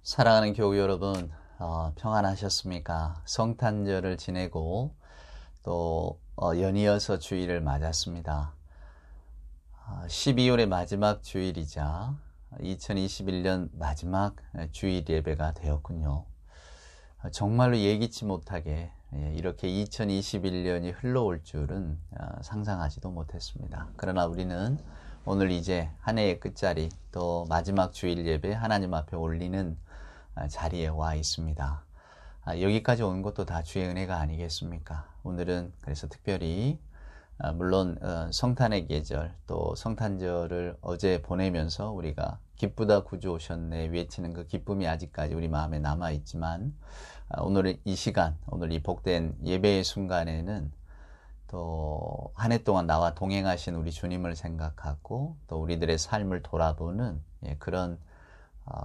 사랑하는 교우 여러분, 평안하셨습니까? 성탄절을 지내고 또 연이어서 주일을 맞았습니다. 12월의 마지막 주일이자 2021년 마지막 주일 예배가 되었군요. 정말로 예기치 못하게 이렇게 2021년이 흘러올 줄은 상상하지도 못했습니다. 그러나 우리는 오늘 이제 한 해의 끝자리 또 마지막 주일 예배 하나님 앞에 올리는 자리에 와 있습니다. 여기까지 온 것도 다 주의 은혜가 아니겠습니까? 오늘은 그래서 특별히 물론 성탄의 계절 또 성탄절을 어제 보내면서 우리가 기쁘다 구주 오셨네 외치는 그 기쁨이 아직까지 우리 마음에 남아있지만 오늘 이 시간 오늘 이 복된 예배의 순간에는 또 한 해 동안 나와 동행하신 우리 주님을 생각하고 또 우리들의 삶을 돌아보는 그런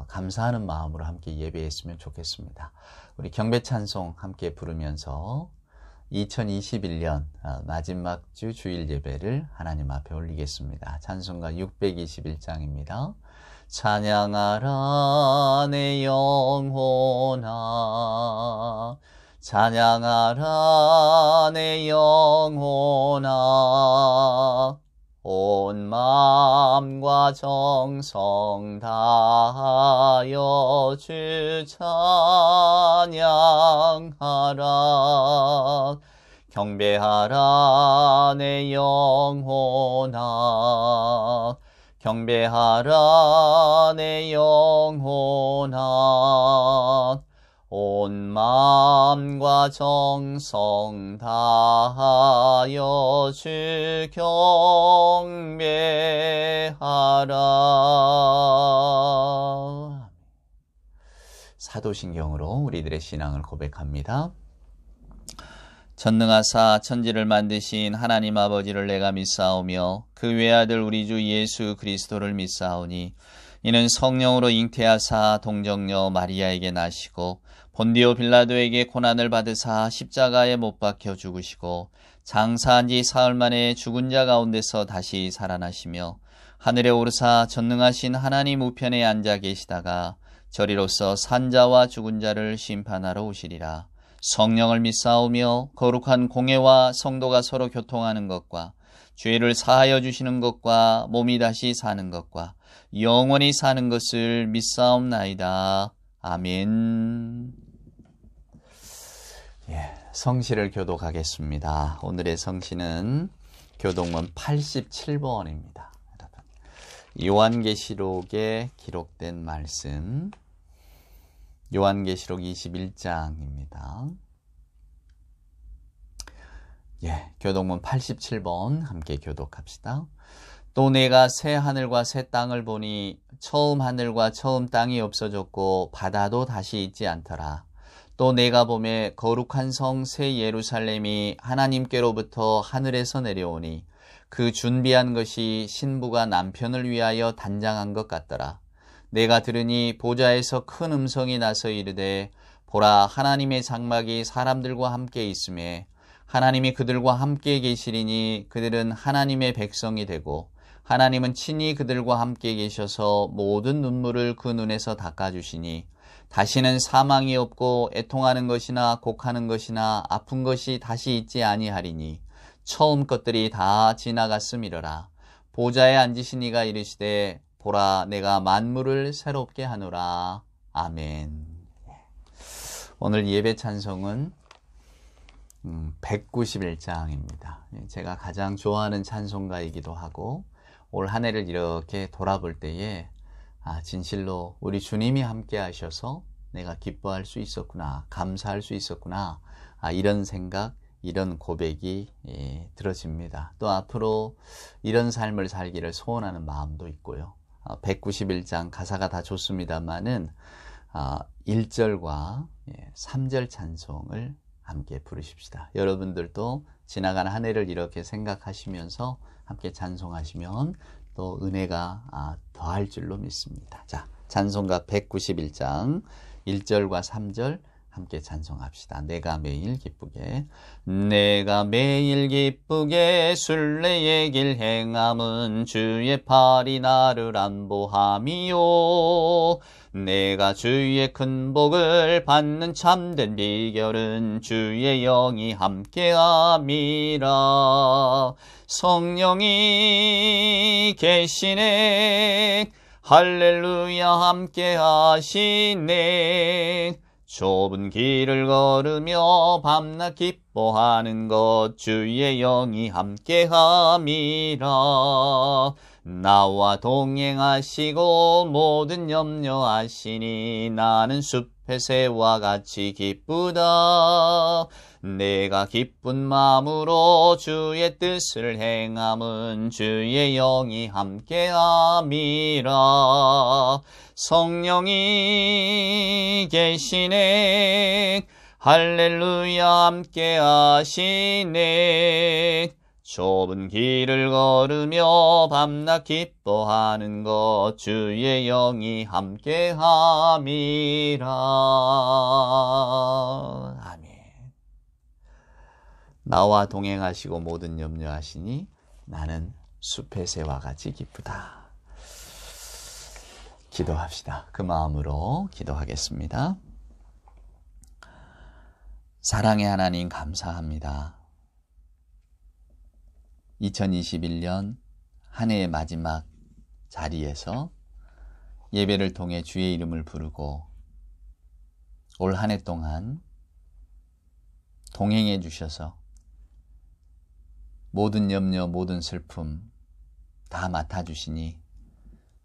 감사하는 마음으로 함께 예배했으면 좋겠습니다. 우리 경배 찬송 함께 부르면서 2021년 마지막 주 주일 예배를 하나님 앞에 올리겠습니다. 찬송가 621장입니다. 찬양하라 내 영혼아 찬양하라 내 영혼아 온 마음과 정성 다하여 주 찬양하라 경배하라 내 영혼아 경배하라 내 영혼아 온 마음과 정성 다하여 주 경배하라. 사도신경으로 우리들의 신앙을 고백합니다. 전능하사 천지를 만드신 하나님 아버지를 내가 믿사오며 그 외아들 우리 주 예수 그리스도를 믿사오니 이는 성령으로 잉태하사 동정녀 마리아에게 나시고 본디오 빌라도에게 고난을 받으사 십자가에 못 박혀 죽으시고 장사한 지 사흘 만에 죽은 자 가운데서 다시 살아나시며 하늘에 오르사 전능하신 하나님 우편에 앉아 계시다가 저리로서 산자와 죽은 자를 심판하러 오시리라. 성령을 믿사오며 거룩한 공회와 성도가 서로 교통하는 것과 죄를 사하여 주시는 것과 몸이 다시 사는 것과 영원히 사는 것을 믿사옵나이다. 아멘. 성시를 교독하겠습니다. 오늘의 성시는 교독문 87번입니다. 요한계시록에 기록된 말씀 요한계시록 21장입니다. 교독문 87번 함께 교독합시다. 또 내가 새 하늘과 새 땅을 보니 처음 하늘과 처음 땅이 없어졌고 바다도 다시 있지 않더라. 또 내가 보매 거룩한 성 새 예루살렘이 하나님께로부터 하늘에서 내려오니 그 준비한 것이 신부가 남편을 위하여 단장한 것 같더라. 내가 들으니 보좌에서 큰 음성이 나서 이르되 보라 하나님의 장막이 사람들과 함께 있음에 하나님이 그들과 함께 계시리니 그들은 하나님의 백성이 되고 하나님은 친히 그들과 함께 계셔서 모든 눈물을 그 눈에서 닦아주시니 다시는 사망이 없고 애통하는 것이나 곡하는 것이나 아픈 것이 다시 있지 아니하리니 처음 것들이 다 지나갔음이러라. 보좌에 앉으신 이가 이르시되 보라 내가 만물을 새롭게 하노라. 아멘. 오늘 예배 찬송은 191장입니다. 제가 가장 좋아하는 찬송가이기도 하고 올 한 해를 이렇게 돌아볼 때에 진실로 우리 주님이 함께 하셔서 내가 기뻐할 수 있었구나, 감사할 수 있었구나, 이런 생각, 이런 고백이 들어집니다. 또 앞으로 이런 삶을 살기를 소원하는 마음도 있고요. 191장 가사가 다 좋습니다만은 1절과 3절 찬송을 함께 부르십시다. 여러분들도 지나간 한 해를 이렇게 생각하시면서 함께 찬송하시면 또 은혜가 더할 줄로 믿습니다. 자, 찬송가 191장 1절과 3절 함께 찬송합시다. 내가 매일 기쁘게. 내가 매일 기쁘게 순례의 길 행함은 주의 팔이 나를 안보함이요. 내가 주의 큰 복을 받는 참된 비결은 주의 영이 함께함이라. 성령이 계시네. 할렐루야 함께 하시네. 좁은 길을 걸으며 밤낮 기뻐하는 것 주의 영이 함께함이라. 나와 동행하시고 모든 염려하시니 나는 숲의 새와 같이 기쁘다. 내가 기쁜 마음으로 주의 뜻을 행함은 주의 영이 함께함이라. 성령이 계시네. 할렐루야 함께 하시네. 좁은 길을 걸으며 밤낮 기뻐하는 것 주의 영이 함께함이라. 아멘. 나와 동행하시고 모든 염려하시니 나는 숲의 새와 같이 기쁘다. 기도합시다. 그 마음으로 기도하겠습니다. 사랑의 하나님 감사합니다. 2021년 한 해의 마지막 자리에서 예배를 통해 주의 이름을 부르고 올 한 해 동안 동행해 주셔서 모든 염려, 모든 슬픔 다 맡아주시니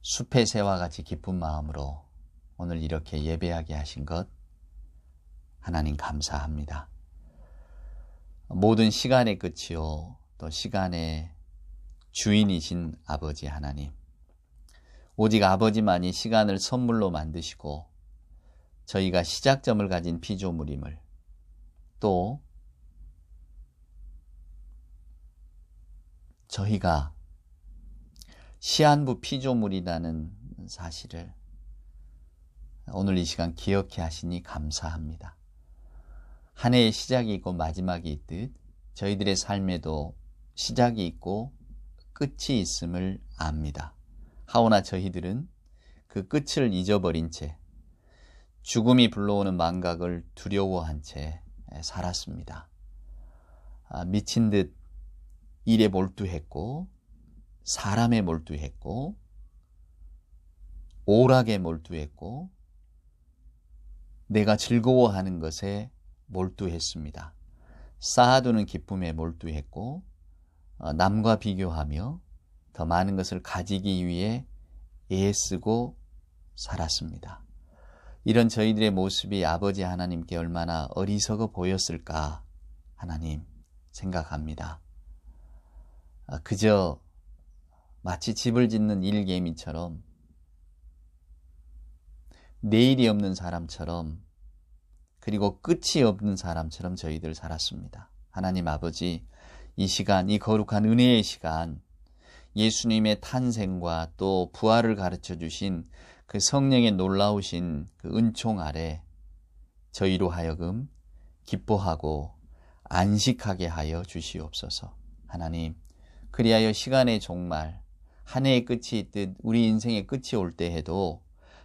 숲의 새와 같이 기쁜 마음으로 오늘 이렇게 예배하게 하신 것 하나님 감사합니다. 모든 시간의 끝이요 또 시간의 주인이신 아버지 하나님, 오직 아버지만이 시간을 선물로 만드시고 저희가 시작점을 가진 피조물임을, 또 저희가 시한부 피조물이라는 사실을 오늘 이 시간 기억해 하시니 감사합니다. 한 해의 시작이 있고 마지막이 있듯 저희들의 삶에도 시작이 있고 끝이 있음을 압니다. 하오나 저희들은 그 끝을 잊어버린 채 죽음이 불러오는 망각을 두려워한 채 살았습니다. 미친 듯 일에 몰두했고 사람에 몰두했고 오락에 몰두했고 내가 즐거워하는 것에 몰두했습니다. 쌓아두는 기쁨에 몰두했고 남과 비교하며 더 많은 것을 가지기 위해 애쓰고 살았습니다. 이런 저희들의 모습이 아버지 하나님께 얼마나 어리석어 보였을까 하나님 생각합니다. 그저 마치 집을 짓는 일개미처럼 내일이 없는 사람처럼 그리고 끝이 없는 사람처럼 저희들 살았습니다. 하나님 아버지, 이 시간, 이 거룩한 은혜의 시간, 예수님의 탄생과 또 부활을 가르쳐 주신 그 성령의 놀라우신 그 은총 아래 저희로 하여금 기뻐하고 안식하게 하여 주시옵소서. 하나님, 그리하여 시간의 종말, 한 해의 끝이 있듯 우리 인생의 끝이 올 때에도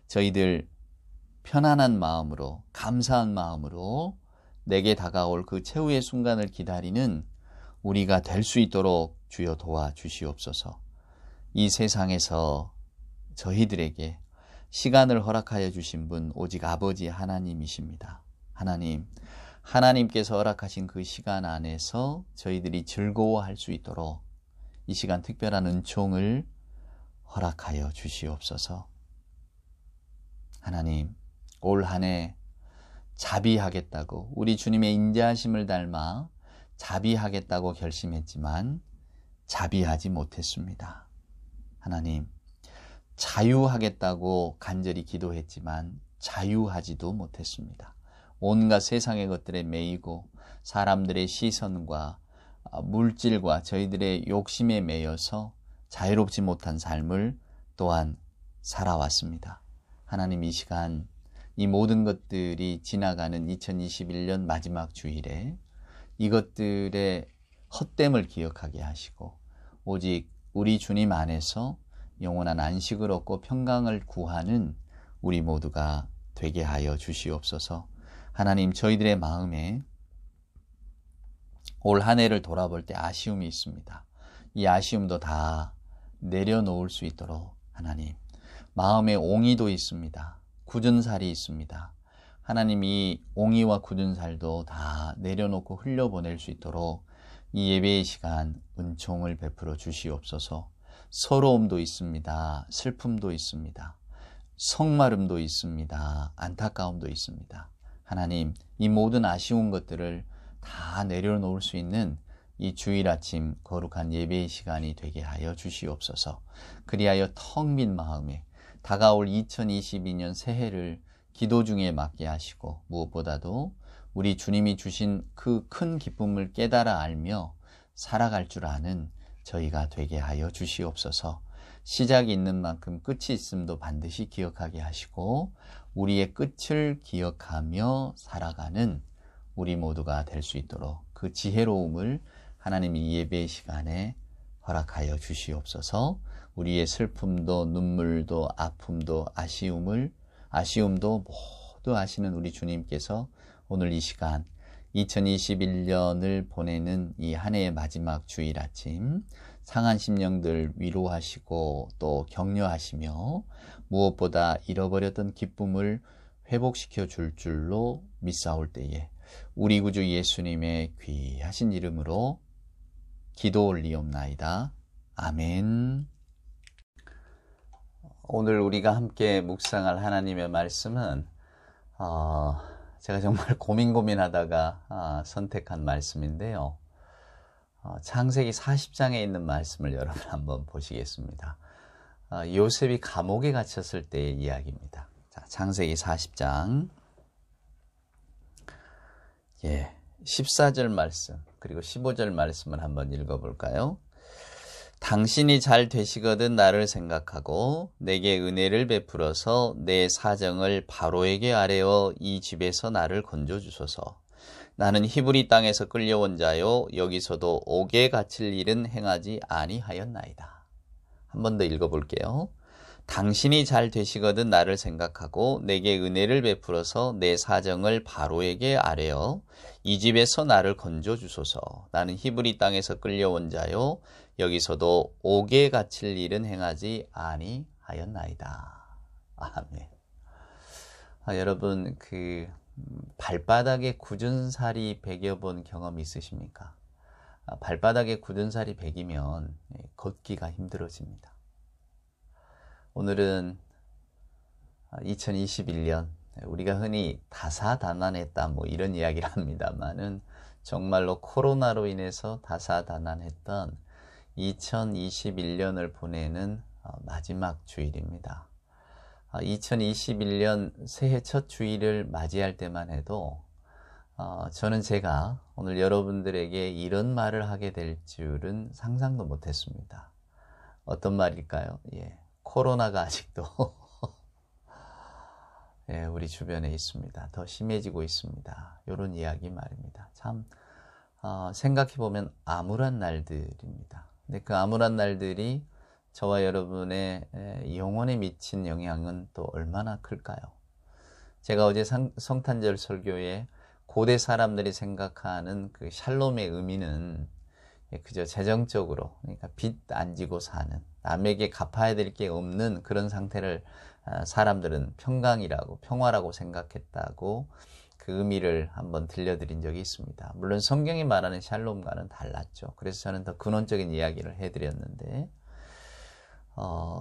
저희들 편안한 마음으로, 감사한 마음으로 내게 다가올 그 최후의 순간을 기다리는 우리가 될 수 있도록 주여 도와주시옵소서. 이 세상에서 저희들에게 시간을 허락하여 주신 분 오직 아버지 하나님이십니다. 하나님, 하나님께서 허락하신 그 시간 안에서 저희들이 즐거워할 수 있도록 이 시간 특별한 은총을 허락하여 주시옵소서. 하나님, 올 한 해 자비하겠다고 우리 주님의 인자하심을 닮아 자비하겠다고 결심했지만 자비하지 못했습니다. 하나님, 자유하겠다고 간절히 기도했지만 자유하지도 못했습니다. 온갖 세상의 것들에 매이고 사람들의 시선과 물질과 저희들의 욕심에 매여서 자유롭지 못한 삶을 또한 살아왔습니다. 하나님, 이 시간 이 모든 것들이 지나가는 2021년 마지막 주일에 이것들의 헛됨을 기억하게 하시고 오직 우리 주님 안에서 영원한 안식을 얻고 평강을 구하는 우리 모두가 되게 하여 주시옵소서. 하나님, 저희들의 마음에 올 한 해를 돌아볼 때 아쉬움이 있습니다. 이 아쉬움도 다 내려놓을 수 있도록 하나님, 마음에 옹의도 있습니다. 굳은 살이 있습니다. 하나님, 이 옹의와 굳은 살도 다 내려놓고 흘려보낼 수 있도록 이 예배의 시간 은총을 베풀어 주시옵소서. 서러움도 있습니다. 슬픔도 있습니다. 성마름도 있습니다. 안타까움도 있습니다. 하나님, 이 모든 아쉬운 것들을 다 내려놓을 수 있는 이 주일 아침 거룩한 예배의 시간이 되게 하여 주시옵소서. 그리하여 텅 빈 마음에 다가올 2022년 새해를 기도 중에 맞게 하시고 무엇보다도 우리 주님이 주신 그 큰 기쁨을 깨달아 알며 살아갈 줄 아는 저희가 되게 하여 주시옵소서. 시작이 있는 만큼 끝이 있음도 반드시 기억하게 하시고 우리의 끝을 기억하며 살아가는 우리 모두가 될 수 있도록 그 지혜로움을 하나님이 예배의 시간에 허락하여 주시옵소서. 우리의 슬픔도 눈물도 아픔도 아쉬움도 모두 아시는 우리 주님께서 오늘 이 시간 2021년을 보내는 이 한 해의 마지막 주일 아침 상한 심령들 위로하시고 또 격려하시며 무엇보다 잃어버렸던 기쁨을 회복시켜 줄 줄로 믿사올 때에 우리 구주 예수님의 귀하신 이름으로 기도 올리옵나이다. 아멘. 오늘 우리가 함께 묵상할 하나님의 말씀은 제가 정말 고민하다가 선택한 말씀인데요. 창세기 40장에 있는 말씀을 여러분 한번 보시겠습니다. 요셉이 감옥에 갇혔을 때의 이야기입니다. 자, 창세기 40장 14절 말씀 그리고 15절 말씀을 한번 읽어볼까요? 당신이 잘 되시거든 나를 생각하고 내게 은혜를 베풀어서 내 사정을 바로에게 아뢰어 이 집에서 나를 건져주소서. 나는 히브리 땅에서 끌려온 자요 여기서도 옥에 갇힐 일은 행하지 아니하였나이다. 한 번 더 읽어볼게요. 당신이 잘 되시거든 나를 생각하고 내게 은혜를 베풀어서 내 사정을 바로에게 아뢰어 이 집에서 나를 건져주소서. 나는 히브리 땅에서 끌려온 자요 여기서도 옥에 갇힐 일은 행하지 아니하였나이다. 아멘. 여러분 발바닥에 굳은 살이 베겨본 경험 있으십니까? 발바닥에 굳은 살이 베기면 걷기가 힘들어집니다. 오늘은 2021년 우리가 흔히 다사다난했다 이런 이야기를 합니다만은 정말로 코로나로 인해서 다사다난했던 2021년을 보내는 마지막 주일입니다. 2021년 새해 첫 주일을 맞이할 때만 해도 저는 제가 오늘 여러분들에게 이런 말을 하게 될 줄은 상상도 못했습니다. 어떤 말일까요? 코로나가 아직도 우리 주변에 있습니다. 더 심해지고 있습니다. 이런 이야기 말입니다. 참 생각해보면 암울한 날들입니다. 근데 그 암울한 날들이 저와 여러분의 영혼에 미친 영향은 또 얼마나 클까요? 제가 어제 성탄절 설교에 고대 사람들이 생각하는 그 샬롬의 의미는 그저 재정적으로, 그러니까 빚 안 지고 사는, 남에게 갚아야 될 게 없는 그런 상태를 사람들은 평화라고 생각했다고 그 의미를 한번 들려드린 적이 있습니다. 물론 성경이 말하는 샬롬과는 달랐죠. 그래서 저는 더 근원적인 이야기를 해드렸는데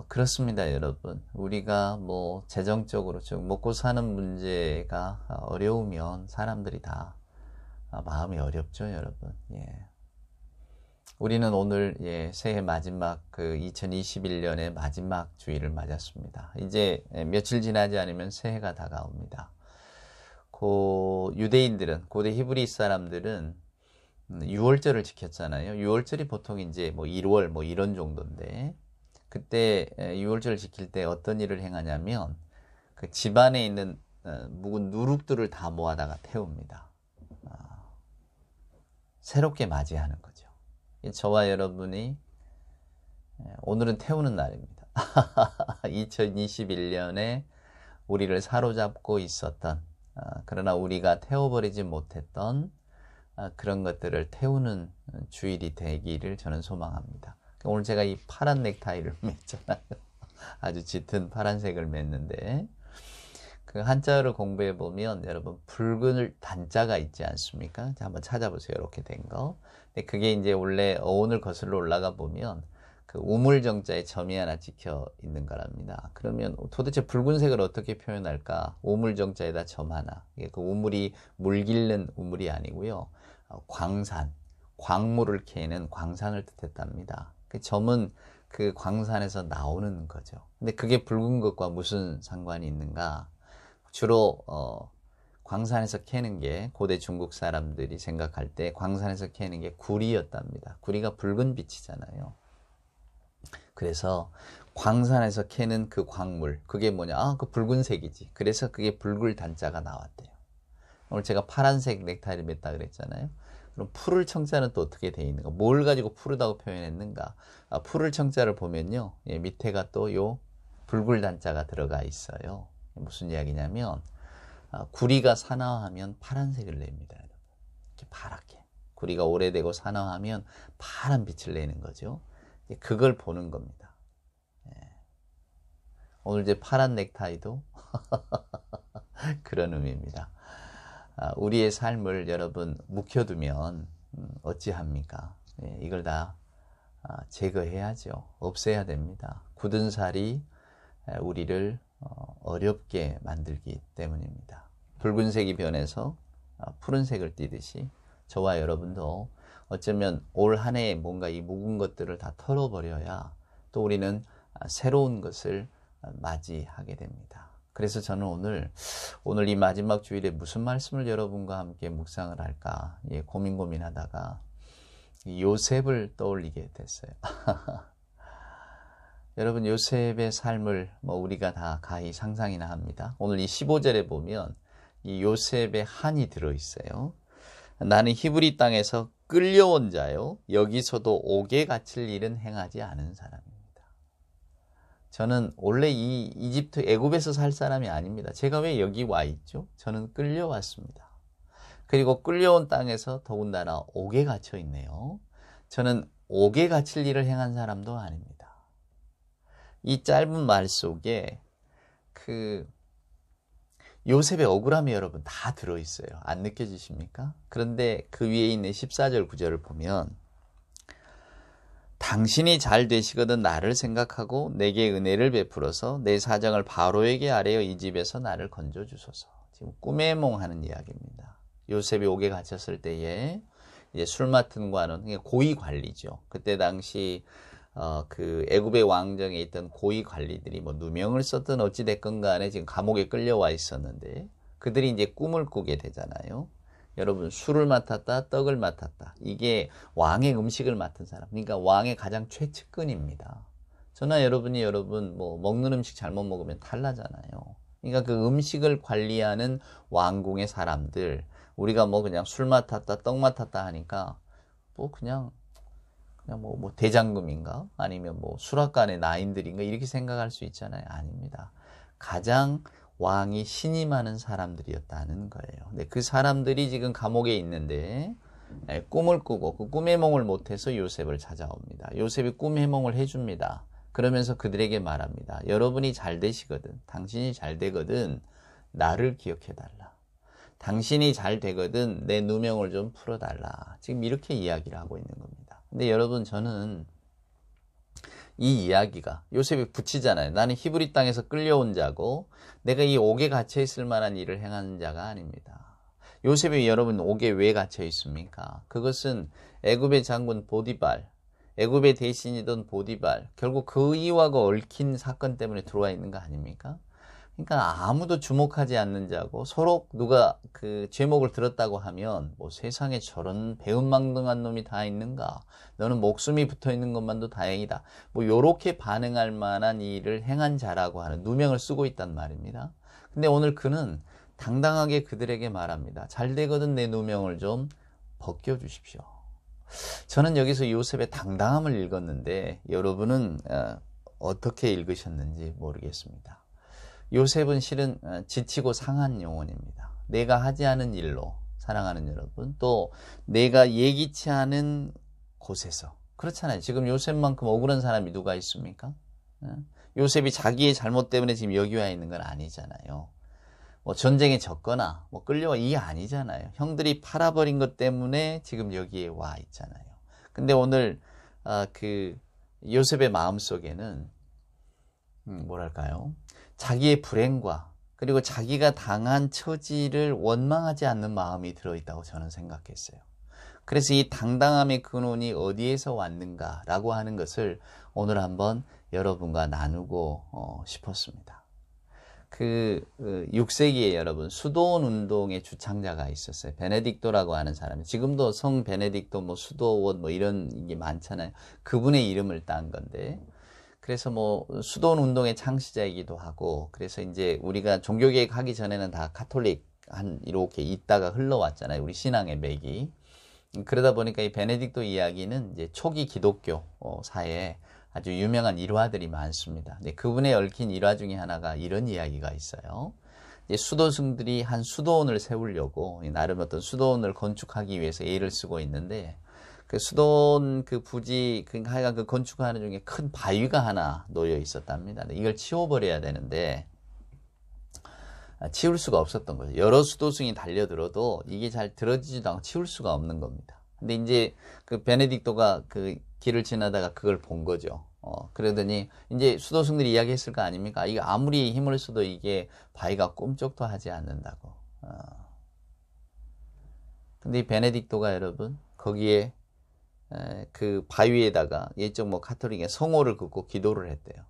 그렇습니다, 여러분. 우리가 재정적으로 좀 먹고 사는 문제가 어려우면 사람들이 다 마음이 어렵죠, 여러분. 우리는 오늘 새해 마지막 2021년의 마지막 주일을 맞았습니다. 이제 며칠 지나지 않으면 새해가 다가옵니다. 유대인들은, 고대 히브리 사람들은 6월절을 지켰잖아요. 6월절이 보통 이제 1월 이런 정도인데, 그때 6월절을 지킬 때 어떤 일을 행하냐면 그 집안에 있는 묵은 누룩들을 다 모아다가 태웁니다. 새롭게 맞이하는 거죠. 저와 여러분이 오늘은 태우는 날입니다. 2021년에 우리를 사로잡고 있었던 그러나 우리가 태워버리지 못했던 그런 것들을 태우는 주일이 되기를 저는 소망합니다. 오늘 제가 이 파란 넥타이를 맸잖아요. 아주 짙은 파란색을 맸는데 그 한자어를 공부해 보면 여러분 붉은 단자가 있지 않습니까? 자, 한번 찾아보세요. 이렇게 된 거. 근데 그게 이제 원래 어원을 거슬러 올라가 보면 그 우물정자에 점이 하나 찍혀 있는 거랍니다. 그러면 도대체 붉은색을 어떻게 표현할까? 우물정자에다 점 하나. 이게 그 우물이 물 길는 우물이 아니고요. 광산, 광물을 캐는 광산을 뜻했답니다. 그 점은 그 광산에서 나오는 거죠. 근데 그게 붉은 것과 무슨 상관이 있는가? 주로 광산에서 캐는 게 고대 중국 사람들이 생각할 때 광산에서 캐는 게 구리였답니다. 구리가 붉은 빛이잖아요. 그래서 광산에서 캐는 그 광물, 그게 뭐냐? 그 붉은색이지. 그래서 그게 붉을 단자가 나왔대요. 오늘 제가 파란색 넥타이를 맸다 그랬잖아요. 그럼 푸를 청자는 또 어떻게 되어 있는가? 뭘 가지고 푸르다고 표현했는가? 푸를 청자를 보면요. 밑에가 또 요 붉을 단자가 들어가 있어요. 무슨 이야기냐면 구리가 산화하면 파란색을 냅니다. 여러분. 이렇게 파랗게. 구리가 오래되고 산화하면 파란 빛을 내는 거죠. 그걸 보는 겁니다. 오늘 이제 파란 넥타이도 그런 의미입니다. 우리의 삶을 여러분 묵혀두면 어찌합니까? 이걸 다 제거해야죠. 없애야 됩니다. 굳은 살이 우리를 어렵게 만들기 때문입니다. 붉은색이 변해서 푸른색을 띠듯이 저와 여러분도 어쩌면 올 한 해에 뭔가 이 묵은 것들을 다 털어버려야 또 우리는 새로운 것을 맞이하게 됩니다. 그래서 저는 오늘 이 마지막 주일에 무슨 말씀을 여러분과 함께 묵상을 할까 고민하다가 요셉을 떠올리게 됐어요. 여러분 요셉의 삶을 우리가 다 가히 상상이나 합니다. 오늘 이 15절에 보면 이 요셉의 한이 들어있어요. 나는 히브리 땅에서 끌려온 자요. 여기서도 옥에 갇힐 일은 행하지 않은 사람입니다. 저는 원래 이 이집트 애굽에서 살 사람이 아닙니다. 제가 왜 여기 와 있죠? 저는 끌려왔습니다. 그리고 끌려온 땅에서 더군다나 옥에 갇혀 있네요. 저는 옥에 갇힐 일을 행한 사람도 아닙니다. 이 짧은 말 속에 그 요셉의 억울함이 여러분 다 들어있어요. 안 느껴지십니까? 그런데 그 위에 있는 14절 9절을 보면 당신이 잘 되시거든 나를 생각하고 내게 은혜를 베풀어서 내 사정을 바로에게 아뢰어 이 집에서 나를 건져주소서. 지금 꿈의 몽하는 이야기입니다. 요셉이 옥에 갇혔을 때에 이제 술 맡은 관원, 고위 관리죠. 그때 당시 그 애굽의 왕정에 있던 고위 관리들이 누명을 썼든 어찌됐건 간에 지금 감옥에 끌려와 있었는데 그들이 이제 꿈을 꾸게 되잖아요. 여러분 술을 맡았다, 떡을 맡았다. 이게 왕의 음식을 맡은 사람. 그러니까 왕의 가장 최측근입니다. 저나 여러분 먹는 음식 잘못 먹으면 탈나잖아요. 그러니까 그 음식을 관리하는 왕궁의 사람들, 우리가 그냥 술 맡았다, 떡 맡았다 하니까 그냥 대장금인가? 아니면 수락관의 나인들인가? 이렇게 생각할 수 있잖아요. 아닙니다. 가장 왕이 신임하는 사람들이었다는 거예요. 근데 그 사람들이 지금 감옥에 있는데 꿈을 꾸고 그 꿈의 몽을 못해서 요셉을 찾아옵니다. 요셉이 꿈의 몽을 해줍니다. 그러면서 그들에게 말합니다. 여러분이 잘 되시거든, 당신이 잘 되거든 나를 기억해달라. 당신이 잘 되거든 내 누명을 좀 풀어달라. 지금 이렇게 이야기를 하고 있는 겁니다. 근데 여러분 저는 이 이야기가 요셉이 붙이잖아요. 나는 히브리 땅에서 끌려온 자고 내가 이 옥에 갇혀 있을 만한 일을 행하는 자가 아닙니다. 요셉이 여러분 옥에 왜 갇혀 있습니까? 그것은 애굽의 장군 보디발, 애굽의 대신이던 보디발, 결국 그 이와가 얽힌 사건 때문에 들어와 있는 거 아닙니까? 그러니까 아무도 주목하지 않는 자고 서로 누가 그 제목을 들었다고 하면 세상에 저런 배은망덕한 놈이 다 있는가? 너는 목숨이 붙어 있는 것만도 다행이다. 요렇게 반응할 만한 일을 행한 자라고 하는 누명을 쓰고 있단 말입니다. 근데 오늘 그는 당당하게 그들에게 말합니다. 잘 되거든 내 누명을 좀 벗겨주십시오. 저는 여기서 요셉의 당당함을 읽었는데 여러분은 어떻게 읽으셨는지 모르겠습니다. 요셉은 실은 지치고 상한 영혼입니다. 내가 하지 않은 일로, 사랑하는 여러분, 또 내가 예기치 않은 곳에서, 그렇잖아요. 지금 요셉만큼 억울한 사람이 누가 있습니까? 요셉이 자기의 잘못 때문에 지금 여기 와 있는 건 아니잖아요. 뭐 전쟁에 졌거나 뭐 끌려와, 이게 아니잖아요. 형들이 팔아버린 것 때문에 지금 여기에 와 있잖아요. 근데 오늘 그 요셉의 마음속에는 뭐랄까요? 자기의 불행과 그리고 자기가 당한 처지를 원망하지 않는 마음이 들어있다고 저는 생각했어요. 그래서 이 당당함의 근원이 어디에서 왔는가라고 하는 것을 오늘 한번 여러분과 나누고 싶었습니다. 6세기에 여러분 수도원 운동의 주창자가 있었어요. 베네딕토라고 하는 사람이, 지금도 성 베네딕토 뭐 수도원 뭐 이런 게 많잖아요. 그분의 이름을 딴 건데, 그래서 뭐 수도원 운동의 창시자이기도 하고, 그래서 이제 우리가 종교개혁 하기 전에는 다 가톨릭 한 이렇게 있다가 흘러왔잖아요. 우리 신앙의 맥이. 그러다 보니까 이 베네딕토 이야기는 이제 초기 기독교 사회에 아주 유명한 일화들이 많습니다. 근데 그분의 얽힌 일화 중에 하나가 이런 이야기가 있어요. 이제 수도승들이 한 수도원을 세우려고 나름 어떤 수도원을 건축하기 위해서 애를 쓰고 있는데, 그 수도원 그 부지, 하여간 그 건축하는 중에 큰 바위가 하나 놓여 있었답니다. 이걸 치워버려야 되는데 치울 수가 없었던 거죠. 여러 수도승이 달려들어도 이게 잘 들어지지도 않고 치울 수가 없는 겁니다. 근데 이제 그 베네딕토가 그 길을 지나다가 그걸 본 거죠. 그러더니 이제 수도승들이 이야기했을 거 아닙니까? 이게 아무리 힘을 써도 이게 바위가 꼼짝도 하지 않는다고. 근데 이 베네딕토가 여러분 거기에 그 바위에다가 예적 뭐 가톨릭의 성호를 긋고 기도를 했대요.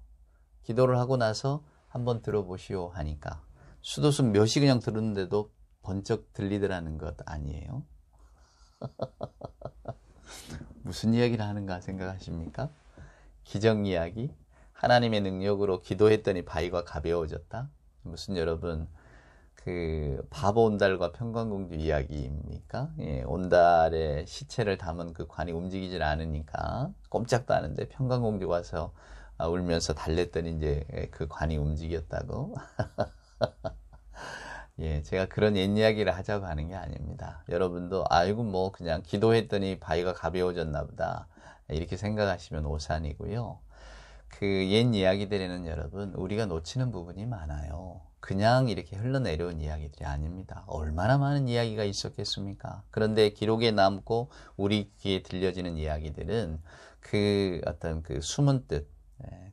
기도를 하고 나서 한번 들어보시오 하니까 수도승 몇이 그냥 들었는데도 번쩍 들리더라는 것 아니에요? 무슨 이야기를 하는가 생각하십니까? 기적 이야기? 하나님의 능력으로 기도했더니 바위가 가벼워졌다? 무슨 여러분 그 바보 온달과 평강공주 이야기입니까? 예, 온달의 시체를 담은 그 관이 움직이질 않으니까 꼼짝도 않은데 평강공주 와서 울면서 달랬더니 이제 그 관이 움직였다고. 예, 제가 그런 옛 이야기를 하자고 하는 게 아닙니다. 여러분도 아이고 뭐 그냥 기도했더니 바위가 가벼워졌나 보다 이렇게 생각하시면 오산이고요. 그 옛 이야기들에는 여러분 우리가 놓치는 부분이 많아요. 그냥 이렇게 흘러내려온 이야기들이 아닙니다. 얼마나 많은 이야기가 있었겠습니까? 그런데 기록에 남고 우리 귀에 들려지는 이야기들은 그 어떤 그 숨은 뜻,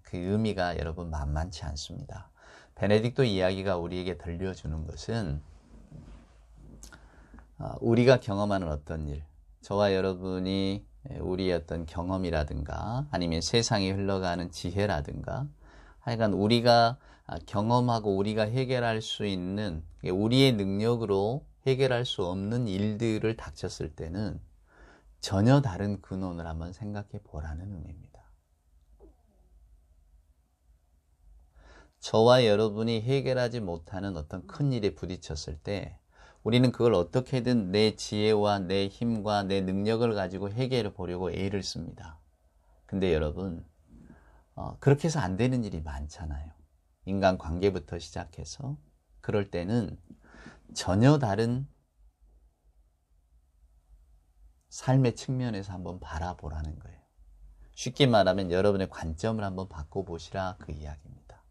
그 의미가 여러분 만만치 않습니다. 베네딕토 이야기가 우리에게 들려주는 것은 우리가 경험하는 어떤 일, 저와 여러분이 우리의 어떤 경험이라든가 아니면 세상이 흘러가는 지혜라든가 하여간 우리가 경험하고 우리가 해결할 수 있는, 우리의 능력으로 해결할 수 없는 일들을 닥쳤을 때는 전혀 다른 근원을 한번 생각해 보라는 의미입니다. 저와 여러분이 해결하지 못하는 어떤 큰 일에 부딪혔을 때 우리는 그걸 어떻게든 내 지혜와 내 힘과 내 능력을 가지고 해결해 보려고 애를 씁니다. 근데 여러분 그렇게 해서 안 되는 일이 많잖아요. 인간관계부터 시작해서. 그럴 때는 전혀 다른 삶의 측면에서 한번 바라보라는 거예요. 쉽게 말하면 여러분의 관점을 한번 바꿔보시라 그 이야기입니다.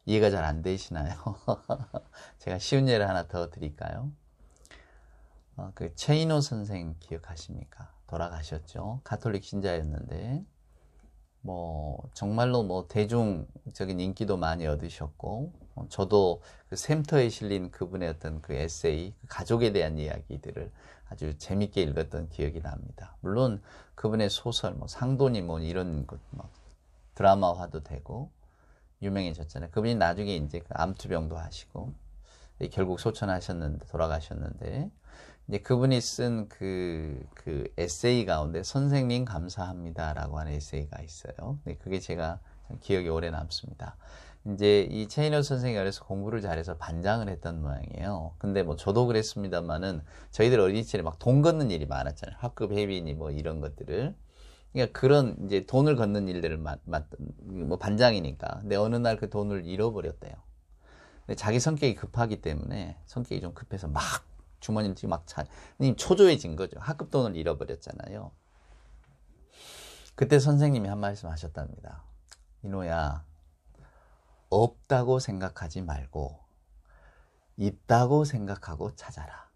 이해가 잘 안 되시나요? 제가 쉬운 예를 하나 더 드릴까요? 그 최인호 선생 기억하십니까? 돌아가셨죠. 가톨릭 신자였는데 뭐 정말로 뭐 대중적인 인기도 많이 얻으셨고, 저도 그 샘터에 실린 그분의 어떤 그 에세이, 그 가족에 대한 이야기들을 아주 재밌게 읽었던 기억이 납니다. 물론 그분의 소설, 뭐 상도니 뭐 이런 것 막 드라마화도 되고 유명해졌잖아요. 그분이 나중에 이제 그 암투병도 하시고 결국 소천하셨는데 돌아가셨는데, 이제 그분이 쓴 그 에세이 가운데 선생님 감사합니다라고 하는 에세이가 있어요. 근데 그게 제가 기억에 오래 남습니다. 이제 이 최인호 선생이 어려서 공부를 잘해서 반장을 했던 모양이에요. 근데 뭐 저도 그랬습니다만은 저희들 어린이 시절에 막 돈 걷는 일이 많았잖아요. 학급 회비니 뭐 이런 것들을. 그러니까 그런 이제 돈을 걷는 일들을 뭐 반장이니까. 근데 어느 날 그 돈을 잃어버렸대요. 근데 자기 성격이 급하기 때문에 성격이 좀 급해서 막 주머니를 뒤 막 초조해진 거죠. 학급 돈을 잃어버렸잖아요. 그때 선생님이 한 말씀 하셨답니다. 인호야, 없다고 생각하지 말고 있다고 생각하고 찾아라.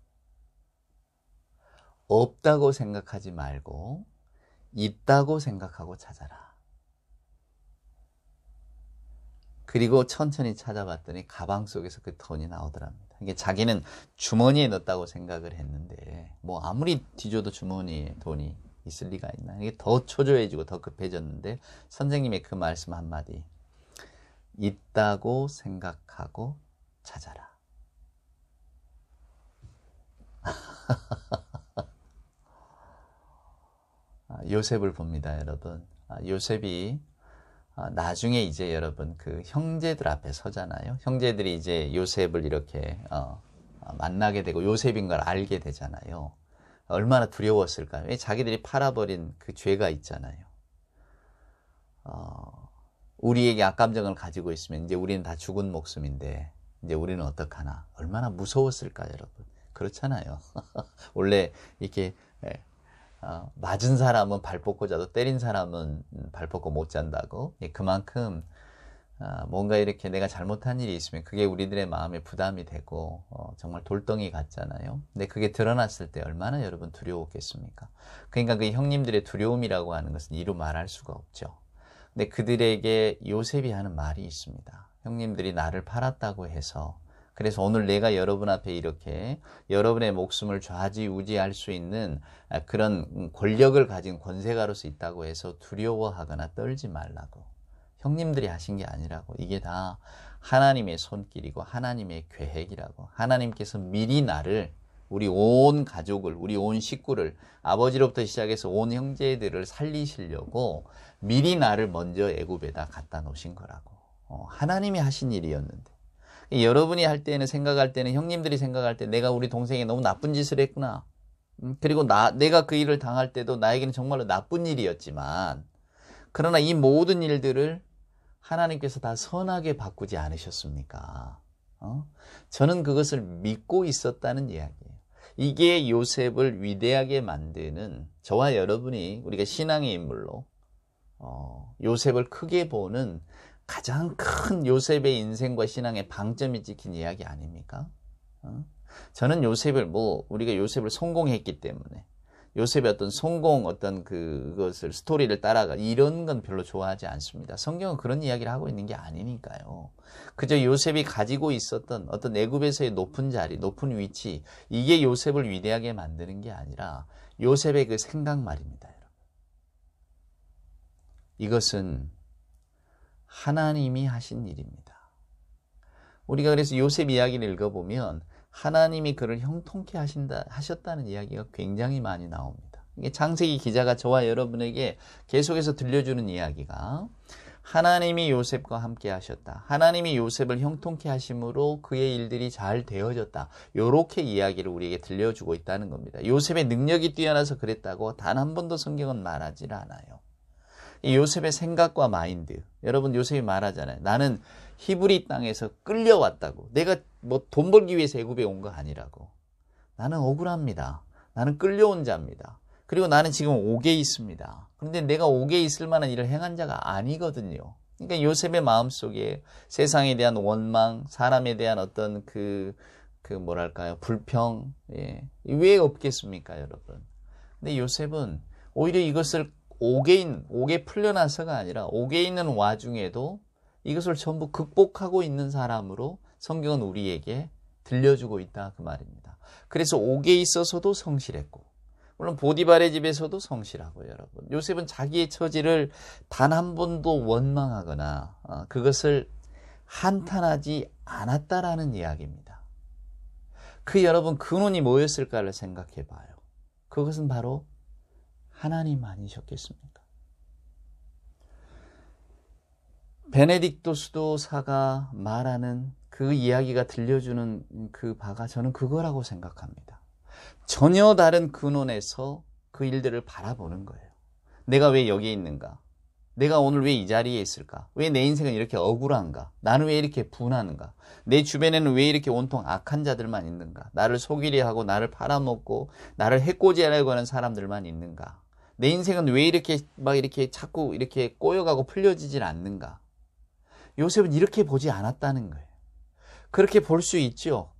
없다고 생각하지 말고 있다고 생각하고 찾아라. 그리고 천천히 찾아봤더니 가방 속에서 그 돈이 나오더랍니다. 이게 자기는 주머니에 넣었다고 생각을 했는데 뭐 아무리 뒤져도 주머니에 돈이 있을 리가 있나. 이게 더 초조해지고 더 급해졌는데 선생님의 그 말씀 한마디. 있다고 생각하고 찾아라. 요셉을 봅니다, 여러분. 요셉이 나중에 이제 여러분 그 형제들 앞에 서잖아요. 형제들이 이제 요셉을 이렇게 만나게 되고 요셉인 걸 알게 되잖아요. 얼마나 두려웠을까요? 왜 자기들이 팔아버린 그 죄가 있잖아요. 우리에게 악감정을 가지고 있으면 이제 우리는 다 죽은 목숨인데 이제 우리는 어떡하나. 얼마나 무서웠을까요, 여러분. 그렇잖아요. 원래 이렇게 맞은 사람은 발 뻗고 자도 때린 사람은 발 뻗고 못 잔다고. 그만큼 뭔가 이렇게 내가 잘못한 일이 있으면 그게 우리들의 마음에 부담이 되고 정말 돌덩이 같잖아요. 근데 그게 드러났을 때 얼마나 여러분 두려웠겠습니까? 그러니까 그 형님들의 두려움이라고 하는 것은 이루 말할 수가 없죠. 근데 그들에게 요셉이 하는 말이 있습니다. 형님들이 나를 팔았다고 해서 그래서 오늘 내가 여러분 앞에 이렇게 여러분의 목숨을 좌지우지할 수 있는 그런 권력을 가진 권세가로서 있다고 해서 두려워하거나 떨지 말라고. 형님들이 하신 게 아니라고. 이게 다 하나님의 손길이고 하나님의 계획이라고. 하나님께서 미리 나를, 우리 온 가족을, 우리 온 식구를, 아버지로부터 시작해서 온 형제들을 살리시려고 미리 나를 먼저 애굽에다 갖다 놓으신 거라고. 하나님이 하신 일이었는데. 여러분이 할 때는 생각할 때는 형님들이 생각할 때 내가 우리 동생이 너무 나쁜 짓을 했구나. 그리고 내가 그 일을 당할 때도 나에게는 정말로 나쁜 일이었지만 그러나 이 모든 일들을 하나님께서 다 선하게 바꾸지 않으셨습니까? 저는 그것을 믿고 있었다는 이야기예요. 이게 요셉을 위대하게 만드는 저와 여러분이 우리가 신앙의 인물로 요셉을 크게 보는 가장 큰 요셉의 인생과 신앙의 방점이 찍힌 이야기 아닙니까? 저는 요셉을 우리가 요셉을 성공했기 때문에 요셉의 어떤 성공 그것을 스토리를 따라가 이런 건 별로 좋아하지 않습니다. 성경은 그런 이야기를 하고 있는 게 아니니까요. 그저 요셉이 가지고 있었던 어떤 애굽에서의 높은 자리, 높은 위치 이게 요셉을 위대하게 만드는 게 아니라 요셉의 그 생각 말입니다, 여러분. 이것은 하나님이 하신 일입니다. 우리가 그래서 요셉 이야기를 읽어보면 하나님이 그를 형통케 하셨다는 이야기가 굉장히 많이 나옵니다. 이게 창세기 기자가 저와 여러분에게 계속해서 들려주는 이야기가 하나님이 요셉과 함께 하셨다. 하나님이 요셉을 형통케 하심으로 그의 일들이 잘 되어졌다. 이렇게 이야기를 우리에게 들려주고 있다는 겁니다. 요셉의 능력이 뛰어나서 그랬다고 단 한 번도 성경은 말하지 않아요. 이 요셉의 생각과 마인드. 여러분 요셉이 말하잖아요. 나는 히브리 땅에서 끌려왔다고. 내가 돈 벌기 위해서 애굽에 온 거 아니라고. 나는 억울합니다. 나는 끌려온 자입니다. 그리고 나는 지금 옥에 있습니다. 그런데 내가 옥에 있을 만한 일을 행한 자가 아니거든요. 그러니까 요셉의 마음속에 세상에 대한 원망, 사람에 대한 어떤 뭐랄까요, 불평, 왜 없겠습니까, 여러분? 근데 요셉은 오히려 이것을 옥에 풀려나서가 아니라 옥에 있는 와중에도 이것을 전부 극복하고 있는 사람으로 성경은 우리에게 들려주고 있다 그 말입니다. 그래서 옥에 있어서도 성실했고 물론 보디발의 집에서도 성실하고 여러분 요셉은 자기의 처지를 단 한 번도 원망하거나 그것을 한탄하지 않았다라는 이야기입니다. 여러분 근원이 뭐였을까를 생각해 봐요. 그것은 바로 하나님 아니셨겠습니까? 베네딕토 수도사가 말하는 그 이야기가 들려주는 그 바가 저는 그거라고 생각합니다. 전혀 다른 근원에서 그 일들을 바라보는 거예요. 내가 왜 여기에 있는가? 내가 오늘 왜 이 자리에 있을까? 왜 내 인생은 이렇게 억울한가? 나는 왜 이렇게 분하는가? 내 주변에는 왜 이렇게 온통 악한 자들만 있는가? 나를 속이려 하고 나를 팔아먹고 나를 해코지하려고 하는 사람들만 있는가? 내 인생은 왜 이렇게 자꾸 이렇게 꼬여가고 풀려지질 않는가? 요셉은 이렇게 보지 않았다는 거예요. 그렇게 볼 수 있죠.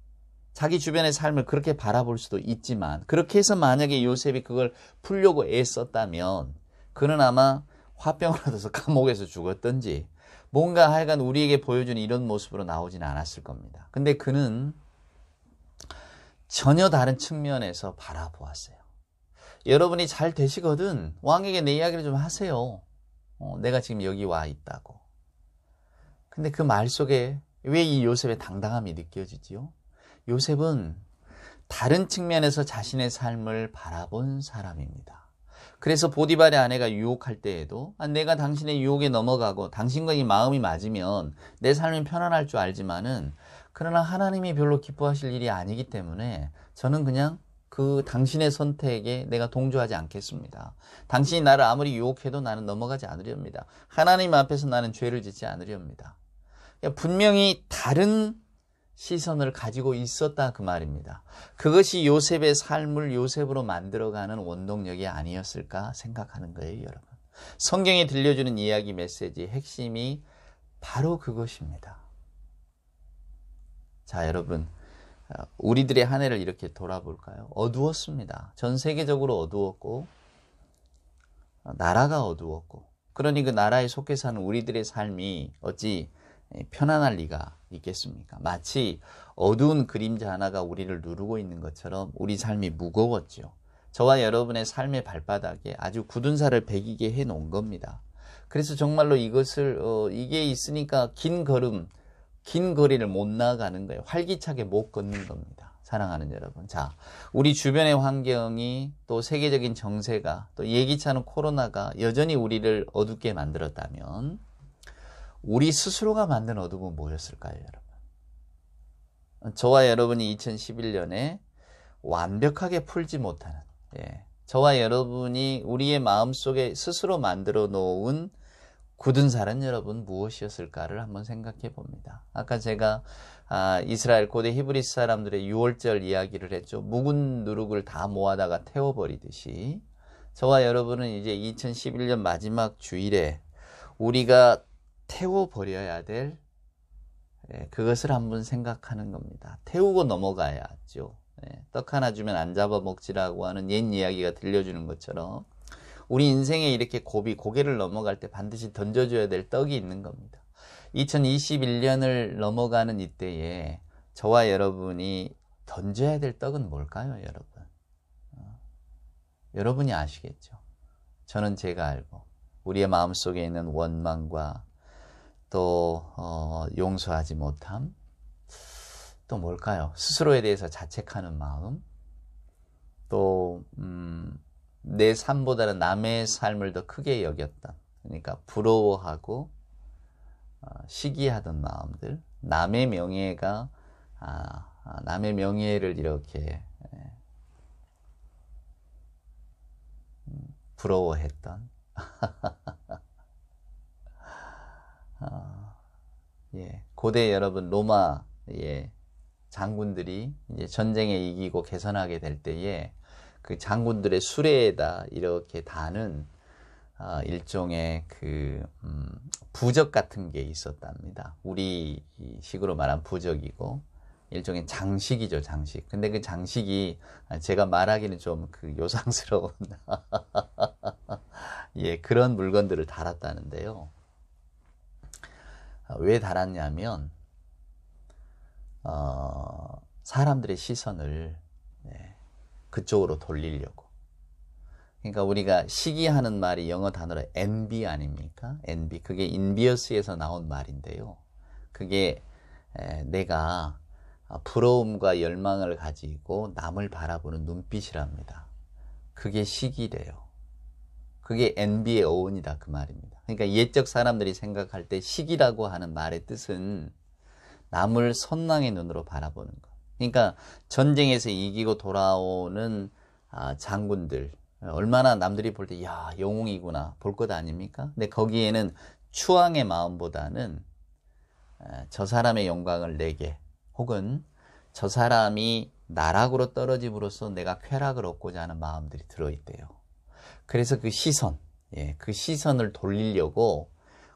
자기 주변의 삶을 그렇게 바라볼 수도 있지만, 그렇게 해서 만약에 요셉이 그걸 풀려고 애썼다면 그는 아마 화병을 얻어서 감옥에서 죽었던지 뭔가 하여간 우리에게 보여주는 이런 모습으로 나오지는 않았을 겁니다. 근데 그는 전혀 다른 측면에서 바라보았어요. 여러분이 잘 되시거든 왕에게 내 이야기를 좀 하세요. 내가 지금 여기 와 있다고. 근데 그 말 속에 왜 이 요셉의 당당함이 느껴지지요? 요셉은 다른 측면에서 자신의 삶을 바라본 사람입니다. 그래서 보디발의 아내가 유혹할 때에도 내가 당신의 유혹에 넘어가고 당신과 이 마음이 맞으면 내 삶이 편안할 줄 알지만은 그러나 하나님이 별로 기뻐하실 일이 아니기 때문에 저는 그냥 그 당신의 선택에 내가 동조하지 않겠습니다. 당신이 나를 아무리 유혹해도 나는 넘어가지 않으렵니다. 하나님 앞에서 나는 죄를 짓지 않으렵니다. 분명히 다른 시선을 가지고 있었다 그 말입니다. 그것이 요셉의 삶을 요셉으로 만들어가는 원동력이 아니었을까 생각하는 거예요, 여러분. 성경이 들려주는 이야기 메시지의 핵심이 바로 그것입니다. 자, 여러분, 우리들의 한 해를 이렇게 돌아볼까요? 어두웠습니다. 전 세계적으로 어두웠고 나라가 어두웠고, 그러니 그 나라에 속해 사는 우리들의 삶이 어찌 편안할 리가 있겠습니까? 마치 어두운 그림자 하나가 우리를 누르고 있는 것처럼 우리 삶이 무거웠죠. 저와 여러분의 삶의 발바닥에 아주 굳은 살을 배기게 해 놓은 겁니다. 그래서 정말로 이것을 이게 있으니까 긴 거리를 못 나가는 거예요. 활기차게 못 걷는 겁니다. 사랑하는 여러분. 자, 우리 주변의 환경이 또 세계적인 정세가 또 예기치 않은 코로나가 여전히 우리를 어둡게 만들었다면 우리 스스로가 만든 어둠은 뭐였을까요, 여러분? 저와 여러분이 2011년에 완벽하게 풀지 못하는, 저와 여러분이 우리의 마음속에 스스로 만들어 놓은 굳은 살은 여러분 무엇이었을까를 한번 생각해 봅니다. 아까 제가 이스라엘 고대 히브리스 사람들의 유월절 이야기를 했죠. 묵은 누룩을 다 모아다가 태워버리듯이 저와 여러분은 이제 2011년 마지막 주일에 우리가 태워버려야 될 그것을 한번 생각하는 겁니다. 태우고 넘어가야죠. 떡 하나 주면 안 잡아먹지라고 하는 옛 이야기가 들려주는 것처럼 우리 인생에 이렇게 고개를 넘어갈 때 반드시 던져줘야 될 떡이 있는 겁니다. 2021년을 넘어가는 이때에 저와 여러분이 던져야 될 떡은 뭘까요, 여러분? 여러분이 아시겠죠? 저는 제가 알고 우리의 마음속에 있는 원망과 또 용서하지 못함, 또 뭘까요? 스스로에 대해서 자책하는 마음, 또 내 삶보다는 남의 삶을 더 크게 여겼던, 그러니까 부러워하고 시기하던 마음들, 남의 명예가 남의 명예를 이렇게 부러워했던 고대 여러분 로마 장군들이 이제 전쟁에 이기고 개선하게 될 때에 그 장군들의 수레에다 이렇게 다는 일종의 그 부적 같은 게 있었답니다. 우리 식으로 말하면 부적이고 일종의 장식이죠, 장식. 근데 그 장식이 제가 말하기는 좀 그 요상스러운 그런 물건들을 달았다는데요. 왜 달았냐면 사람들의 시선을 그쪽으로 돌리려고. 그러니까 우리가 시기하는 말이 영어 단어로 envy 아닙니까? envy. 그게 인비어스에서 나온 말인데요. 그게 내가 부러움과 열망을 가지고 남을 바라보는 눈빛이랍니다. 그게 시기래요. 그게 NB의 어원이다 그 말입니다. 그러니까 옛적 사람들이 생각할 때 시기라고 하는 말의 뜻은 남을 선망의 눈으로 바라보는 것. 그러니까 전쟁에서 이기고 돌아오는 장군들 얼마나 남들이 볼 때 야 영웅이구나 볼 것 아닙니까? 근데 거기에는 추앙의 마음보다는 저 사람의 영광을 내게 혹은 저 사람이 나락으로 떨어짐으로써 내가 쾌락을 얻고자 하는 마음들이 들어있대요. 그래서 그 시선, 그 시선을 돌리려고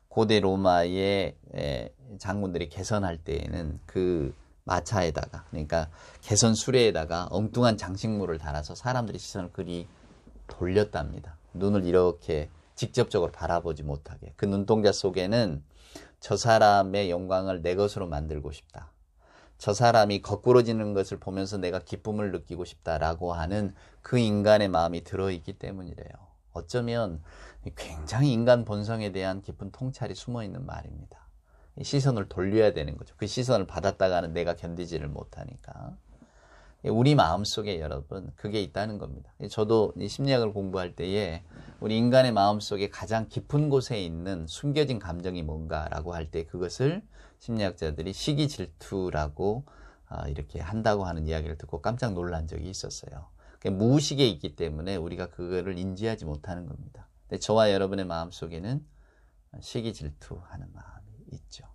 고대 로마의 장군들이 개선할 때에는 그 마차에다가 그러니까 개선 수레에다가 엉뚱한 장식물을 달아서 사람들이 시선을 그리 돌렸답니다. 눈을 이렇게 직접적으로 바라보지 못하게. 그 눈동자 속에는 저 사람의 영광을 내 것으로 만들고 싶다. 저 사람이 거꾸러지는 것을 보면서 내가 기쁨을 느끼고 싶다라고 하는 그 인간의 마음이 들어있기 때문이래요. 어쩌면 굉장히 인간 본성에 대한 깊은 통찰이 숨어있는 말입니다. 시선을 돌려야 되는 거죠. 그 시선을 받았다가는 내가 견디지를 못하니까. 우리 마음속에 여러분 그게 있다는 겁니다. 저도 심리학을 공부할 때에 우리 인간의 마음속에 가장 깊은 곳에 있는 숨겨진 감정이 뭔가라고 할 때 그것을 심리학자들이 시기 질투라고 이렇게 한다고 하는 이야기를 듣고 깜짝 놀란 적이 있었어요. 무의식에 있기 때문에 우리가 그거를 인지하지 못하는 겁니다. 근데 저와 여러분의 마음속에는 시기 질투하는 마음이 있죠.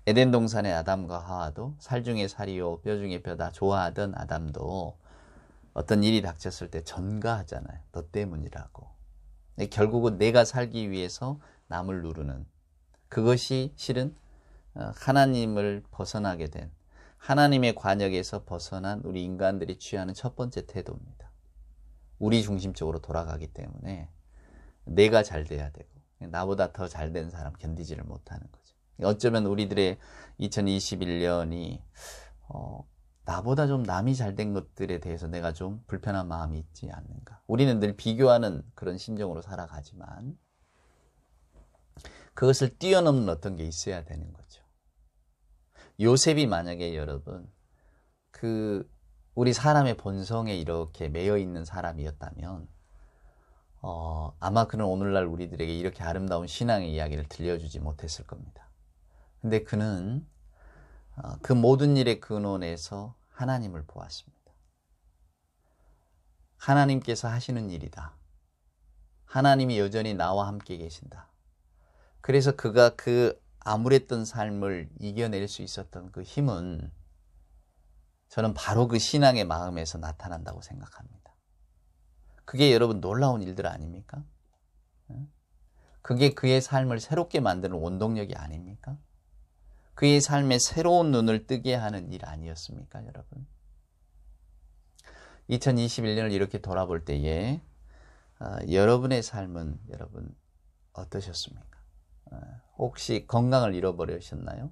에덴 동산의 아담과 하와도 살 중에 살이요 뼈 중에 뼈다 좋아하던 아담도 어떤 일이 닥쳤을 때 전가하잖아요. 너 때문이라고. 결국은 내가 살기 위해서 남을 누르는 그것이 실은 하나님을 벗어나게 된 하나님의 관역에서 벗어난 우리 인간들이 취하는 첫 번째 태도입니다. 우리 중심적으로 돌아가기 때문에 내가 잘 돼야 되고 나보다 더 잘 된 사람 견디지를 못하는 거죠. 어쩌면 우리들의 2021년이 나보다 좀 남이 잘 된 것들에 대해서 내가 좀 불편한 마음이 있지 않는가. 우리는 늘 비교하는 그런 심정으로 살아가지만 그것을 뛰어넘는 어떤 게 있어야 되는 거죠. 요셉이 만약에 여러분 우리 사람의 본성에 이렇게 매여 있는 사람이었다면 아마 그는 오늘날 우리들에게 이렇게 아름다운 신앙의 이야기를 들려주지 못했을 겁니다. 근데 그는 그 모든 일의 근원에서 하나님을 보았습니다. 하나님께서 하시는 일이다. 하나님이 여전히 나와 함께 계신다. 그래서 그가 그 암울했던 삶을 이겨낼 수 있었던 그 힘은 저는 바로 그 신앙의 마음에서 나타난다고 생각합니다. 그게 여러분 놀라운 일들 아닙니까? 그게 그의 삶을 새롭게 만드는 원동력이 아닙니까? 그의 삶에 새로운 눈을 뜨게 하는 일 아니었습니까, 여러분? 2021년을 이렇게 돌아볼 때에 여러분의 삶은 여러분 어떠셨습니까? 혹시 건강을 잃어버리셨나요?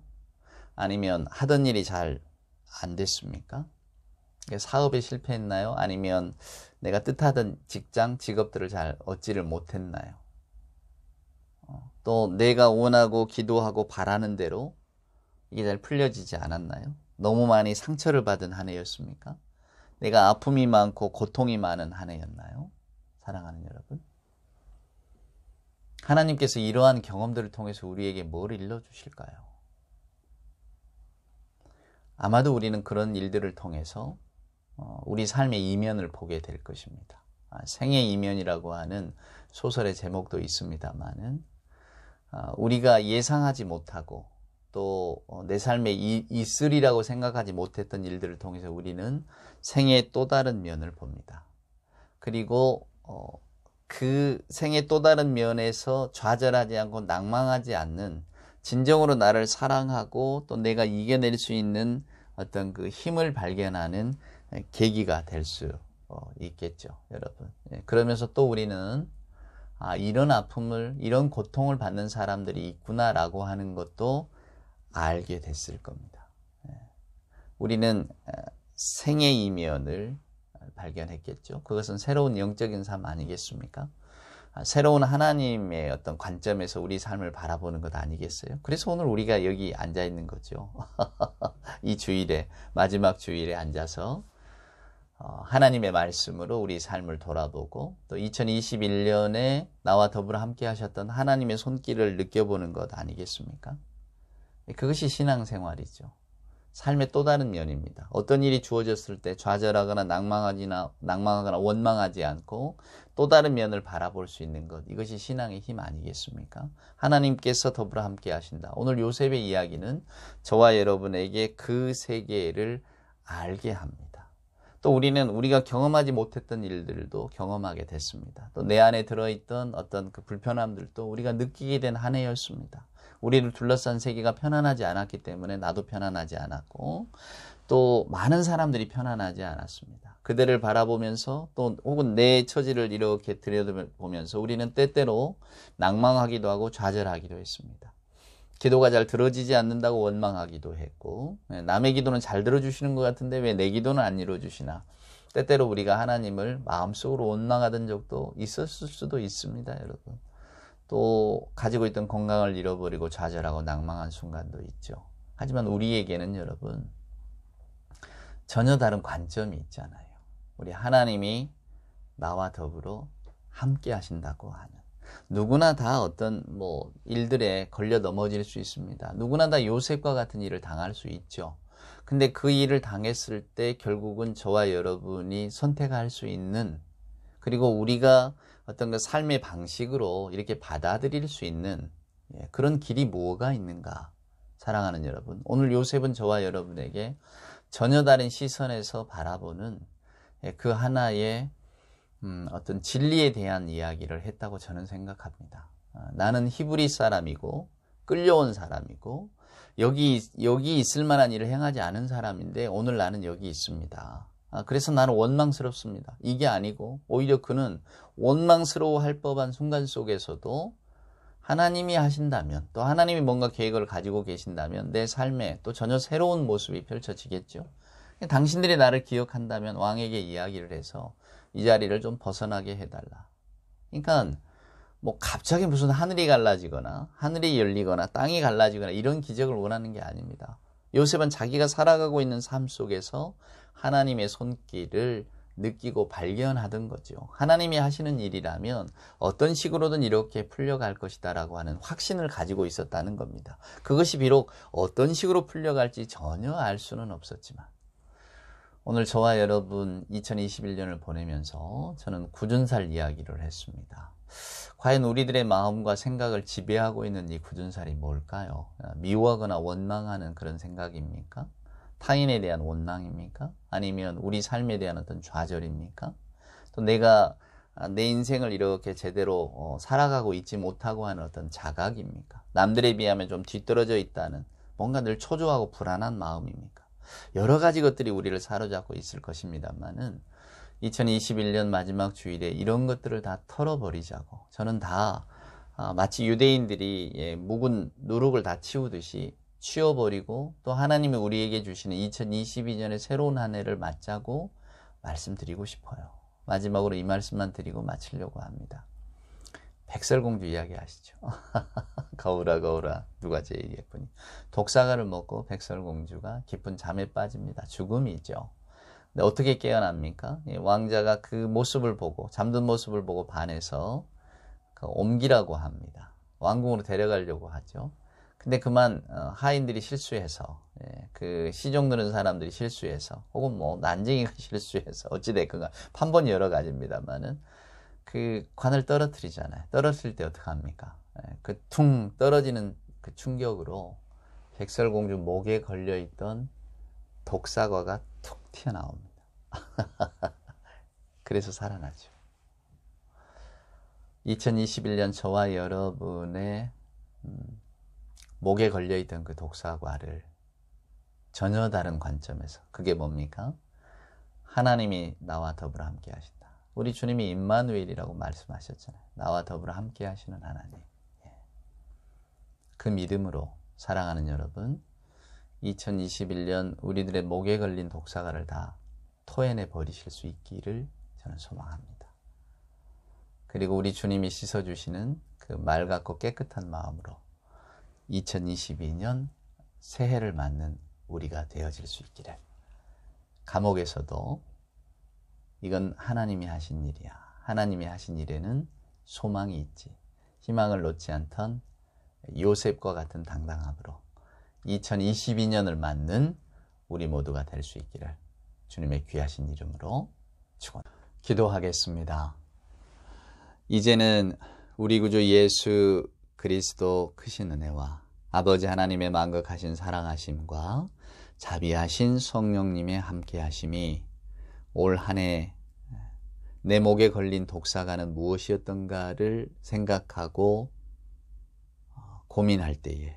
아니면 하던 일이 잘 안 됐습니까? 사업에 실패했나요? 아니면 내가 뜻하던 직장, 직업들을 잘 얻지를 못했나요? 또 내가 원하고 기도하고 바라는 대로 이게 잘 풀려지지 않았나요? 너무 많이 상처를 받은 한 해였습니까? 내가 아픔이 많고 고통이 많은 한 해였나요? 사랑하는 여러분, 하나님께서 이러한 경험들을 통해서 우리에게 뭘 일러주실까요? 아마도 우리는 그런 일들을 통해서 우리 삶의 이면을 보게 될 것입니다. 생의 이면이라고 하는 소설의 제목도 있습니다만은 우리가 예상하지 못하고 또 내 삶에 있으리라고 생각하지 못했던 일들을 통해서 우리는 생의 또 다른 면을 봅니다. 그리고 그 생의 또 다른 면에서 좌절하지 않고 낭망하지 않는 진정으로 나를 사랑하고 또 내가 이겨낼 수 있는 어떤 그 힘을 발견하는 계기가 될 수 있겠죠, 여러분. 그러면서 또 우리는 이런 아픔을, 이런 고통을 받는 사람들이 있구나라고 하는 것도 알게 됐을 겁니다. 우리는 생의 이면을 발견했겠죠. 그것은 새로운 영적인 삶 아니겠습니까? 새로운 하나님의 어떤 관점에서 우리 삶을 바라보는 것 아니겠어요? 그래서 오늘 우리가 여기 앉아 있는 거죠. 이 주일에, 마지막 주일에 앉아서 하나님의 말씀으로 우리 삶을 돌아보고 또 2021년에 나와 더불어 함께 하셨던 하나님의 손길을 느껴보는 것 아니겠습니까? 그것이 신앙생활이죠. 삶의 또 다른 면입니다. 어떤 일이 주어졌을 때 좌절하거나 낭망하거나 원망하지 않고 또 다른 면을 바라볼 수 있는 것, 이것이 신앙의 힘 아니겠습니까? 하나님께서 더불어 함께 하신다. 오늘 요셉의 이야기는 저와 여러분에게 그 세계를 알게 합니다. 또 우리는 우리가 경험하지 못했던 일들도 경험하게 됐습니다. 또 내 안에 들어있던 어떤 그 불편함들도 우리가 느끼게 된 한 해였습니다. 우리를 둘러싼 세계가 편안하지 않았기 때문에 나도 편안하지 않았고 또 많은 사람들이 편안하지 않았습니다. 그들을 바라보면서 또 혹은 내 처지를 이렇게 들여다보면서 우리는 때때로 낭망하기도 하고 좌절하기도 했습니다. 기도가 잘 들어지지 않는다고 원망하기도 했고 남의 기도는 잘 들어주시는 것 같은데 왜 내 기도는 안 이루어주시나. 때때로 우리가 하나님을 마음속으로 원망하던 적도 있었을 수도 있습니다, 여러분. 또 가지고 있던 건강을 잃어버리고 좌절하고 낭망한 순간도 있죠. 하지만 우리에게는 여러분 전혀 다른 관점이 있잖아요. 우리 하나님이 나와 더불어 함께 하신다고 하는, 누구나 다 어떤 일들에 걸려 넘어질 수 있습니다. 누구나 다 요셉과 같은 일을 당할 수 있죠. 근데 그 일을 당했을 때 결국은 저와 여러분이 선택할 수 있는, 그리고 우리가 어떤 그 삶의 방식으로 이렇게 받아들일 수 있는 그런 길이 뭐가 있는가? 사랑하는 여러분, 오늘 요셉은 저와 여러분에게 전혀 다른 시선에서 바라보는 그 하나의 어떤 진리에 대한 이야기를 했다고 저는 생각합니다. 나는 히브리 사람이고 끌려온 사람이고 여기 있을 만한 일을 행하지 않은 사람인데 오늘 나는 여기 있습니다. 그래서 나는 원망스럽습니다. 이게 아니고 오히려 그는 원망스러워할 법한 순간 속에서도 하나님이 하신다면, 또 하나님이 뭔가 계획을 가지고 계신다면 내 삶에 또 전혀 새로운 모습이 펼쳐지겠죠. 당신들이 나를 기억한다면 왕에게 이야기를 해서 이 자리를 좀 벗어나게 해달라. 그러니까 갑자기 무슨 하늘이 갈라지거나 하늘이 열리거나 땅이 갈라지거나 이런 기적을 원하는 게 아닙니다. 요셉은 자기가 살아가고 있는 삶 속에서 하나님의 손길을 느끼고 발견하던 거죠. 하나님이 하시는 일이라면 어떤 식으로든 이렇게 풀려갈 것이다 라고 하는 확신을 가지고 있었다는 겁니다. 그것이 비록 어떤 식으로 풀려갈지 전혀 알 수는 없었지만 오늘 저와 여러분 2021년을 보내면서 저는 굳은 살 이야기를 했습니다. 과연 우리들의 마음과 생각을 지배하고 있는 이 굳은 살이 뭘까요? 미워하거나 원망하는 그런 생각입니까? 타인에 대한 원망입니까? 아니면 우리 삶에 대한 어떤 좌절입니까? 또 내가 내 인생을 이렇게 제대로 살아가고 있지 못하고 하는 어떤 자각입니까? 남들에 비하면 좀 뒤떨어져 있다는 뭔가 늘 초조하고 불안한 마음입니까? 여러 가지 것들이 우리를 사로잡고 있을 것입니다만은 2021년 마지막 주일에 이런 것들을 다 털어버리자고, 저는 다 마치 유대인들이 묵은 누룩을 다 치우듯이 치워버리고 또 하나님이 우리에게 주시는 2022년의 새로운 한 해를 맞자고 말씀드리고 싶어요. 마지막으로 이 말씀만 드리고 마치려고 합니다. 백설공주 이야기 아시죠? 거울아 거울아 누가 제일 예쁘니? 독사과를 먹고 백설공주가 깊은 잠에 빠집니다. 죽음이죠. 근데 어떻게 깨어납니까? 왕자가 그 모습을 보고, 잠든 모습을 보고 반해서 옮기라고 합니다. 왕궁으로 데려가려고 하죠. 근데 그만 하인들이 실수해서, 그 시종 드는 사람들이 실수해서, 혹은 난쟁이가 실수해서, 어찌됐건 판본이 여러 가지입니다만은 그 관을 떨어뜨리잖아요. 떨어뜨릴 때 어떡합니까? 그 퉁 떨어지는 그 충격으로 백설공주 목에 걸려있던 독사과가 툭 튀어나옵니다. 그래서 살아나죠. 2021년 저와 여러분의 목에 걸려있던 그 독사과를 전혀 다른 관점에서, 그게 뭡니까? 하나님이 나와 더불어 함께 하신다. 우리 주님이 임마누엘이라고 말씀하셨잖아요. 나와 더불어 함께 하시는 하나님. 그 믿음으로 사랑하는 여러분, 2021년 우리들의 목에 걸린 독사과를 다 토해내 버리실 수 있기를 저는 소망합니다. 그리고 우리 주님이 씻어주시는 그 맑고 깨끗한 마음으로 2022년 새해를 맞는 우리가 되어질 수 있기를, 감옥에서도 이건 하나님이 하신 일이야. 하나님이 하신 일에는 소망이 있지. 희망을 놓지 않던 요셉과 같은 당당함으로 2022년을 맞는 우리 모두가 될 수 있기를 주님의 귀하신 이름으로 축원합니다. 기도하겠습니다. 이제는 우리 구주 예수 그리스도 크신 은혜와 아버지 하나님의 만극하신 사랑하심과 자비하신 성령님의 함께하심이 올 한 해 내 목에 걸린 독사가는 무엇이었던가를 생각하고 고민할 때에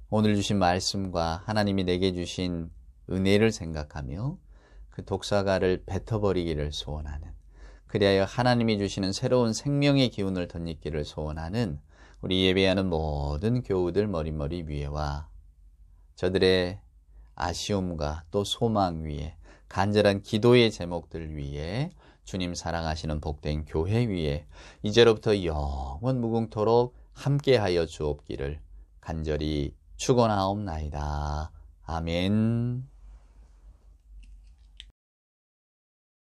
오늘 주신 말씀과 하나님이 내게 주신 은혜를 생각하며 그 독사가를 뱉어버리기를 소원하는, 그리하여 하나님이 주시는 새로운 생명의 기운을 덧입기를 소원하는 우리 예배하는 모든 교우들 머리머리 위에와 저들의 아쉬움과 또 소망 위에, 간절한 기도의 제목들 위에, 주님 사랑하시는 복된 교회 위에 이제로부터 영원 무궁토록 함께하여 주옵기를 간절히 축원하옵나이다. 아멘.